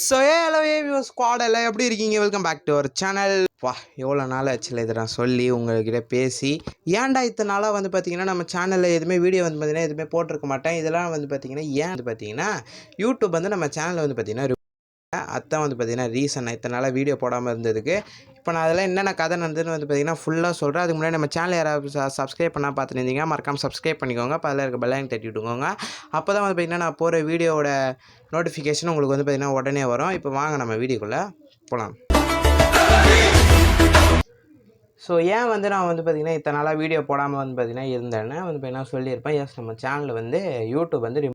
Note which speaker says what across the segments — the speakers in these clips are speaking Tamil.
Speaker 1: ஸோ ஹலோ ஸ்குவாட் எல்லாம் எப்படி இருக்கீங்க? Welcome back to our channel. எவ்வளோ நாள் ஆச்சுல இதை நான் சொல்லி உங்கள்கிட்ட பேசி. ஏன்டா இத்தனை நாளாக வந்து பார்த்தீங்கன்னா நம்ம சேனலில் எதுவுமே வீடியோ வந்து பார்த்தீங்கன்னா எதுவுமே போட்டிருக்க மாட்டேன். இதெல்லாம் வந்து பார்த்தீங்கன்னா ஏன் வந்து பார்த்தீங்கன்னா யூடியூப் வந்து நம்ம சேனலில் வந்து பார்த்தீங்கன்னா அதான் வந்து பார்த்தீங்கன்னா ரீசன் இத்தனை நாளாக வீடியோ போடாமல் இருந்ததுக்கு. இப்போ நான் அதெல்லாம் என்னென்ன கதை நடந்ததுன்னு வந்து பார்த்தீங்கன்னா ஃபுல்லாக சொல்கிறேன். அதுக்கு முன்னாடி நம்ம சேனல் யாராவது சப்ஸ்கிரைப் பண்ணால் பார்த்துருந்தீங்க மறக்காமல் சப்ஸ்கிரைப் பண்ணிக்கோங்க. இப்போ அதில் இருக்க பெல்லைக்கன் தட்டி விட்டுக்கோங்க. அப்போ தான் வந்து பார்த்தீங்கன்னா நான் போகிற வீடியோவோட நோட்டிஃபிகேஷன் உங்களுக்கு வந்து பார்த்தீங்கன்னா உடனே வரும். இப்போ வாங்க நம்ம வீடியோக்குள்ளே போகலாம். ஸோ ஏன் வந்து நான் வந்து பார்த்திங்கன்னா இத்தனை நாளாக வீடியோ போடாமல் வந்து பார்த்திங்கன்னா இருந்தேன்னு வந்து பார்த்தீங்கன்னா சொல்லியிருப்பேன். எஸ், நம்ம சேனலில் வந்து யூடியூப் வந்து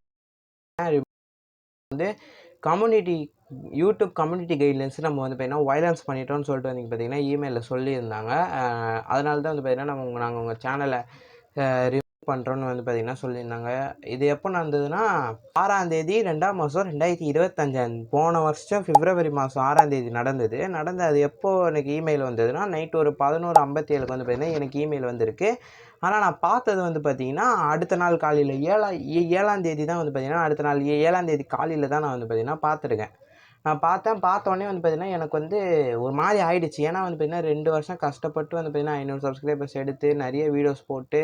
Speaker 1: யூடியூப் கம்யூனிட்டி கைட்லைன்ஸ் நம்ம வந்து பார்த்தீங்கன்னா வயலன்ஸ் பண்ணிட்டோம்னு சொல்லிட்டு வந்து பார்த்தீங்கன்னா இமெயிலில் சொல்லியிருந்தாங்க. அதனால தான் வந்து பார்த்தீங்கன்னா நாங்கள் உங்கள் சேனலை ரிமூவ் பண்ணுறோன்னு வந்து பார்த்தீங்கன்னா சொல்லியிருந்தாங்க. இது எப்போ நடந்ததுன்னா 6ஆம் தேதி 2ஆம் மாதம் 2025 போன வருஷம் பிப்ரவரி மாதம் 6ஆம் தேதி நடந்தது. அது எப்போ எனக்கு இமெயில் வந்ததுன்னா நைட் ஒரு 11:57 வந்து பார்த்தீங்கன்னா எனக்கு இமெயில் வந்திருக்கு. ஆனால் நான் பார்த்தது வந்து பார்த்திங்கன்னா அடுத்த நாள் காலையில் 7ஆம் தேதி தான் வந்து பார்த்திங்கன்னா அடுத்த நாள் 7ஆம் தேதி காலையில் தான் நான் வந்து பார்த்திங்கன்னா பார்த்துருக்கேன். நான் பார்த்தோன்னே வந்து பார்த்திங்கன்னா எனக்கு வந்து ஒரு மாதிரி ஆகிடுச்சு. ஏன்னா வந்து பார்த்திங்கன்னா 2 வருஷம் கஷ்டப்பட்டு வந்து பார்த்திங்கன்னா 500 சப்ஸ்கிரைபர்ஸ் எடுத்து நிறைய வீடியோஸ் போட்டு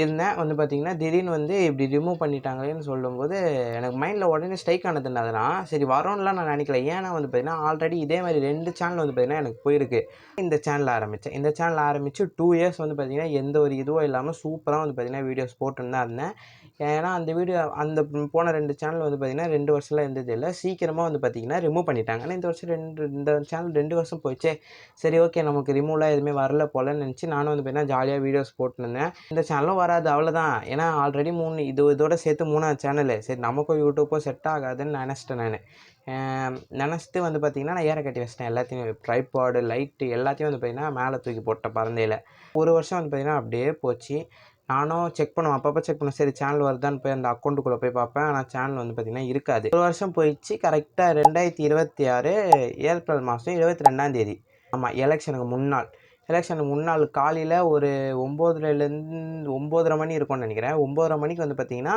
Speaker 1: இருந்தேன். வந்து பார்த்திங்கன்னா திடீர்னு வந்து இப்படி ரிமூவ் பண்ணிட்டாங்களேன்னு சொல்லும்போது எனக்கு மைண்டில் உடனே ஸ்ட்ரைக் ஆனதுனாலனா சரி வரோன்னெலாம் நான் நினைக்கல. ஏன்னா வந்து பார்த்திங்கன்னா ஆல்ரெடி இதே மாதிரி 2 சேனல் வந்து பார்த்திங்கன்னா எனக்கு போயிருக்கு. இந்த சேனல் ஆரம்பித்து 2 இயர்ஸ் வந்து பார்த்திங்கன்னா எந்த ஒரு இதுவும் இல்லாமல் சூப்பராக வந்து பார்த்திங்கன்னா வீடியோஸ் போட்டுன்னு தான் இருந்தேன். ஏன்னா அந்த போன 2 சேனல் வந்து பார்த்திங்கன்னா 2 வருஷம்லாம் இருந்தது இல்லை. சீக்கிரமாக வந்து பார்த்திங்கன்னா ரிமூவ் பண்ணிட்டாங்க. ஆனால் இந்த சேனல் 2 வருஷம் போயிடுச்சே, சரி ஓகே நமக்கு ரிமூவ்லாம் எதுவுமே வரல போலன்னு நினச்சி நானும் வந்து பார்த்திங்கன்னா ஜாலியாக வீடியோஸ் போட்டுருந்தேன். இந்த சேனலும் வராது அவ்வளோதான். ஏன்னா ஆல்ரெடி 3 இதோட சேர்த்து 3ஆவது சேனலு. சரி நமக்கும் யூடியூப்பும் செட் ஆகாதுன்னு நினச்சிட்டேன். நினச்சிட்டு வந்து பார்த்திங்கன்னா நான் ஏற கட்டி வச்சிட்டேன். எல்லாத்தையும் ட்ரைபாடு லைட்டு எல்லாத்தையும் வந்து பார்த்திங்கன்னா மேலே தூக்கி போட்டேன் பறந்தையில். ஒரு வருஷம் வந்து பார்த்திங்கன்னா அப்படியே போச்சு. நானும் செக் பண்ணுவேன், அப்பப்போ செக் பண்ணுவேன். சரி சேனல் வருதான்னு போய் அந்த அக்கௌண்ட்டுக்குள்ளே போய் பார்ப்பேன். ஆனால் சேனல் வந்து பார்த்திங்கன்னா இருக்காது. ஒரு வருஷம் போயிடுச்சு. கரெக்டாக 2026 ஏப்ரல் மாதம் 22ஆம் தேதி. ஆமாம், எலெக்ஷனுக்கு முன்னாள் காலையில் ஒரு 9:30 மணி இருக்கும்னு நினைக்கிறேன். 9:30 மணிக்கு வந்து பார்த்திங்கன்னா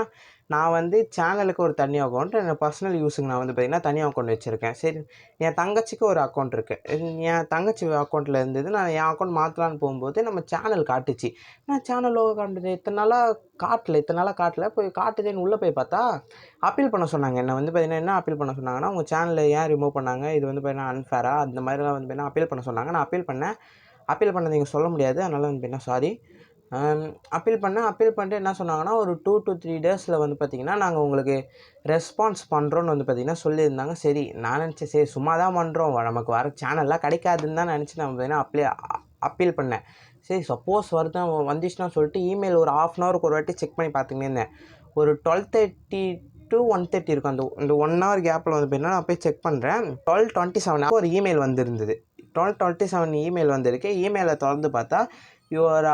Speaker 1: நான் வந்து சேனலுக்கு ஒரு தனி அக்கௌண்ட், என் பர்சனல் யூஸுக்கு நான் வந்து பார்த்திங்கன்னா தனி அக்கௌண்ட் வச்சுருக்கேன். சரி, என் தங்கச்சிக்கு ஒரு அக்கௌண்ட் இருக்குது. என் தங்கச்சி அக்கௌண்ட்டில் இருந்தது. நான் என் அக்கௌண்ட் மாற்றலான்னு போகும்போது நம்ம சேனல் காட்டுச்சு. நான் சேனல் லோகோ காட்டுது இத்தனை நாளாக காட்டல போய் காட்டுதேன்னு உள்ளே போய் பார்த்தா அப்பீல் பண்ண சொன்னாங்க. என்னை வந்து பார்த்திங்கன்னா என்ன அப்பீல் பண்ண சொன்னாங்கன்னா உங்கள் சேனலில் ஏன் ரிமூவ் பண்ணாங்க, இது வந்து பார்த்திங்கன்னா அன்ஃபேராக அந்த மாதிரிலாம் வந்து பார்த்திங்கன்னா அப்பீல் பண்ண சொன்னாங்க. நான் அப்பீல் பண்ணது நீங்கள் சொல்ல முடியாது, அதனால் வந்து பார்த்திங்கன்னா சாரி. அப்பீல் பண்ணிட்டு என்ன சொன்னாங்கன்னா ஒரு 2 to 3 டேஸில் வந்து பார்த்திங்கன்னா நாங்கள் உங்களுக்கு ரெஸ்பான்ஸ் பண்ணுறோன்னு வந்து பார்த்திங்கன்னா சொல்லியிருந்தாங்க. சரி, நான் நினச்சேன் சரி சும்மா தான் பண்ணுறோம், நமக்கு வர சேனல்லாம் கிடைக்காதுன்னு தான் நினச்சி நான் பார்த்திங்கன்னா அப்பீல் பண்ணேன். சரி சப்போஸ் வந்துச்சுன்னா சொல்லிட்டு இமெயில் ஒரு 1/2 அன் ஹவருக்கு ஒரு வாட்டி செக் பண்ணி பார்த்துக்கினே இருந்தேன். ஒரு 12:30 to 1:30 இருக்கும். அந்த 1 hour கேப்பில் வந்து பார்த்திங்கன்னா நான் போய் செக் பண்ணுறேன். 12:27 ஒரு இமெயில் வந்திருந்தது. 12:27 இமெயில் வந்திருக்கு. இமெயிலை திறந்து பார்த்தா your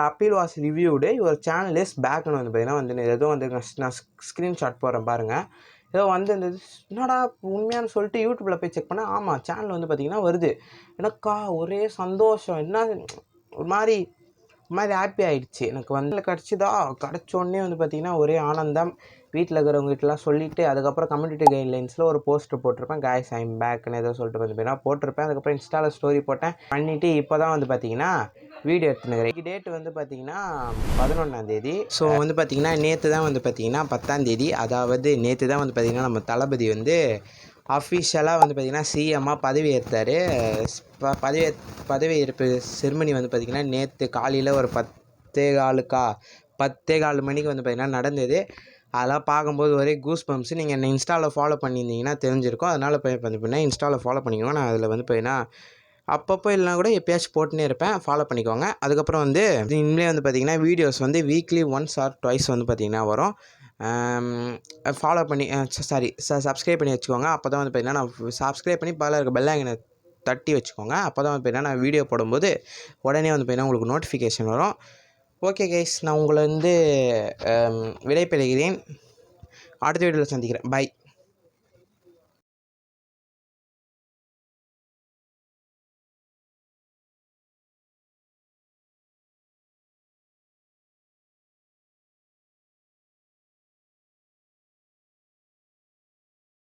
Speaker 1: appeal was reviewed, your channel is பேக்னு வந்து பார்த்திங்கன்னா வந்து ஏதோ வந்து நான் ஸ்க்ரீன்ஷாட் போடுறேன் பாருங்கள். ஏதோ வந்துருந்தது. என்னடா உண்மையானு சொல்லிட்டு யூடியூப்பில் போய் செக் பண்ணேன். ஆமாம், சேனல் வந்து பார்த்திங்கன்னா வருது. எனக்கா ஒரே சந்தோஷம். என்ன ஒரு மாதிரி ஹாப்பி ஆகிடுச்சு. எனக்கு வந்து கிடச்சோடனே வந்து பார்த்திங்கன்னா ஒரே ஆனந்தம். வீட்டில் இருக்கிறவங்ககிட்டலாம் சொல்லிவிட்டு அதுக்கப்புறம் கம்யூனிட்டி கைட்லைன்ஸில் ஒரு போஸ்ட்டு போட்டிருப்பேன். காய்ஸ் ஐ எம் பேக்னு ஏதோ சொல்லிட்டு வந்து போட்டிருப்பேன். அதுக்கப்புறம் இன்ஸ்டாவில் ஸ்டோரி போட்டேன். பண்ணிவிட்டு இப்போ தான் வந்து பார்த்திங்கன்னா வீடியோ எடுத்துனுக்கிறேன். டேட் வந்து பார்த்திங்கன்னா 11ஆம் தேதி. ஸோ வந்து பார்த்திங்கன்னா நேற்று தான் வந்து பார்த்திங்கன்னா 10ஆம் தேதி. அதாவது நேற்று தான் வந்து பார்த்திங்கன்னா நம்ம தளபதி வந்து அஃபிஷியலாக வந்து பார்த்திங்கன்னா சிஎம்மாக பதவி ஏற்றார். பதவியேற்பு செரிமனி வந்து பார்த்திங்கன்னா நேற்று காலையில் ஒரு 10:15 மணிக்கு வந்து பார்த்திங்கன்னா நடந்தது. அதெல்லாம் பார்க்கும்போது ஒரே கூஸ் பம்ப்ஸ். நீங்கள் என்னை இன்ஸ்டாவில் ஃபாலோ பண்ணியிருந்தீங்கன்னா தெரிஞ்சிருக்கும். அதனால் போய் பார்த்திங்கன்னா இன்ஸ்டாவில் ஃபாலோ பண்ணிக்கோங்க. நான் அதில் வந்து பார்த்திங்கன்னா அப்பப்போ இல்லைனா கூட எப்போயாச்சும் போட்டுனே இருப்பேன், ஃபாலோ பண்ணிக்கோங்க. அதுக்கப்புறம் வந்து இனிமேல் வந்து பார்த்திங்கன்னா வீடியோஸ் வந்து வீக்லி 1 or 2 வந்து பார்த்திங்கன்னா வரும். ஃபாலோ பண்ணி சப்ஸ்கிரைப் பண்ணி வச்சுக்கோங்க. அப்போ தான் வந்து பார்த்திங்கன்னா நான் சப்ஸ்கிரைப் பண்ணி பல இருக்க பெல்லைக்கனை தட்டி வச்சுக்கோங்க. அப்போ தான் வந்து பார்த்திங்கன்னா நான் வீடியோ போடும்போது உடனே வந்து பார்த்திங்கன்னா உங்களுக்கு நோட்டிஃபிகேஷன் வரும். ஓகே கைஸ், நான் உங்களை வந்து விடைபெறுகிறேன். அடுத்த வீடியோவில் சந்திக்கிறேன். பை.